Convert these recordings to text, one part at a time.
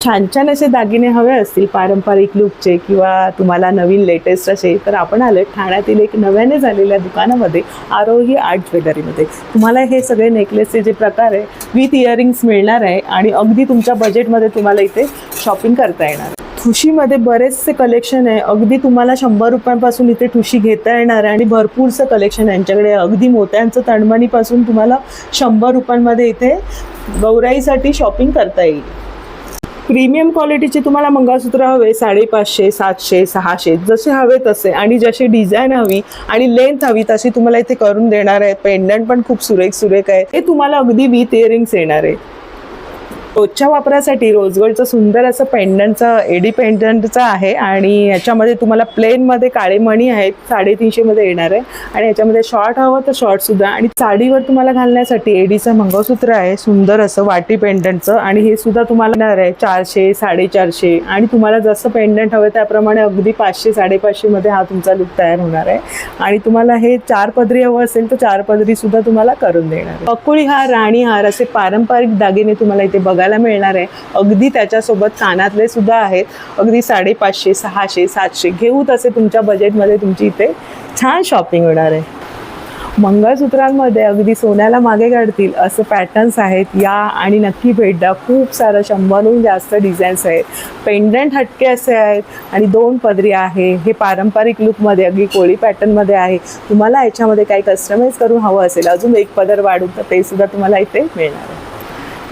छान छान असे दागिने हवे असतील पारंपरिक लुकचे किंवा तुम्हाला नवीन लेटेस्ट असे, तर आपण आलो ठाण्यातील एक नव्याने झालेल्या दुकानामध्ये आरोही आर्ट ज्वेलरीमध्ये. तुम्हाला हे सगळे नेकलेसचे जे प्रकार आहे विथ इयरिंग्स मिळणार आहे आणि अगदी तुमच्या बजेटमध्ये तुम्हाला इथे शॉपिंग करता येणार. ठुशीमध्ये बरेचसे कलेक्शन आहे. अगदी तुम्हाला 100 रुपयांपासून इथे ठुशी घेता येणार आहे आणि भरपूरचं कलेक्शन आहे यांच्याकडे. अगदी मोत्यांचं तणमणीपासून तुम्हाला 100 रुपयांमध्ये इथे गौराईसाठी शॉपिंग करता येईल. प्रीमियम क्वालिटीचे तुम्हाला मंगळसूत्र हवे 550, 700, 600 जसे हवे तसे, आणि जशी डिझाईन हवी आणि लेंथ हवी तशी तुम्हाला इथे करून देणार आहेत. पेंडंट पण खूप सुरेख आहे. हे तुम्हाला अगदी विथ इयरिंग्स येणार आहे. रोजच्या वापरासाठी रोजगोल्डचं सुंदर असं पेंडंटचं एडी पेंडंटचं आहे आणि याच्यामध्ये तुम्हाला प्लेनमध्ये काळे मणी आहेत 350 मध्ये येणार आहे. आणि याच्यामध्ये शॉर्ट हवं तर शॉर्टसुद्धा, आणि साडीवर तुम्हाला घालण्यासाठी एडीचं मंगळसूत्र आहे सुंदर असं वाटी पेंडंटचं, आणि हे सुद्धा तुम्हाला येणार आहे 400, 450, आणि तुम्हाला जसं पेंडंट हवं त्याप्रमाणे अगदी 500, 550 मध्ये हा तुमचा लुक तयार होणार आहे. आणि तुम्हाला हे 4 पदरी हवं असेल तर 4 पदरी सुद्धा तुम्हाला करून देणार आहे. पकुळी हार, राणी हार असे पारंपरिक दागिने तुम्हाला इथे बघायला मिळणार आहे. अगदी त्याच्यासोबत कानातले सुद्धा आहेत. अगदी 550, 600, 700 घेऊ तसे तुमच्या बजेटमध्ये तुमची इथे छान शॉपिंग होणार आहे. मंगळसूत्रांमध्ये अगदी सोन्याला मागे काढतील असं पॅटर्न्स आहेत या, आणि नक्की भेट द्या. खूप सारं 100हून जास्त डिझाईन्स आहेत. पेंडंट हटके असे आहेत आणि 2 पदरी आहे. हे पारंपरिक लुकमध्ये अगदी कोळी पॅटर्नमध्ये आहे. तुम्हाला याच्यामध्ये काही कस्टमाइज करून हवं असेल अजून एक पदर वाढून तर ते सुद्धा तुम्हाला इथे मिळणार आहे.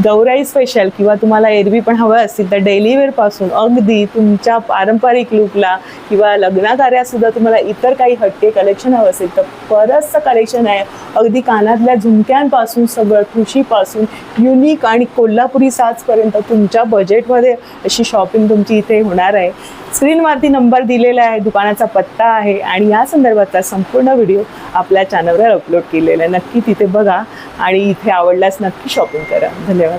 गौराई स्पेशल किंवा तुम्हाला एरवी पण हवं असतील तर डेली वेअरपासून अगदी तुमच्या पारंपरिक लुकला किंवा लग्नाकार्यातसुद्धा तुम्हाला इतर काही हटके कलेक्शन हवं असेल तर बरंचसं कलेक्शन आहे. अगदी कानातल्या झुमक्यांपासून सगळं ठुशीपासून युनिक आणि कोल्हापुरी साजपर्यंत तुमच्या बजेटमध्ये अशी शॉपिंग तुमची इथे होणार आहे. स्क्रीनवरती नंबर दिलेला आहे, दुकानाचा पत्ता आहे आणि या संदर्भातला संपूर्ण व्हिडिओ आपल्या चॅनलवर अपलोड केलेला आहे. नक्की तिथे बघा आणि इथे आवडल्यास नक्की शॉपिंग करा. धन्यवाद.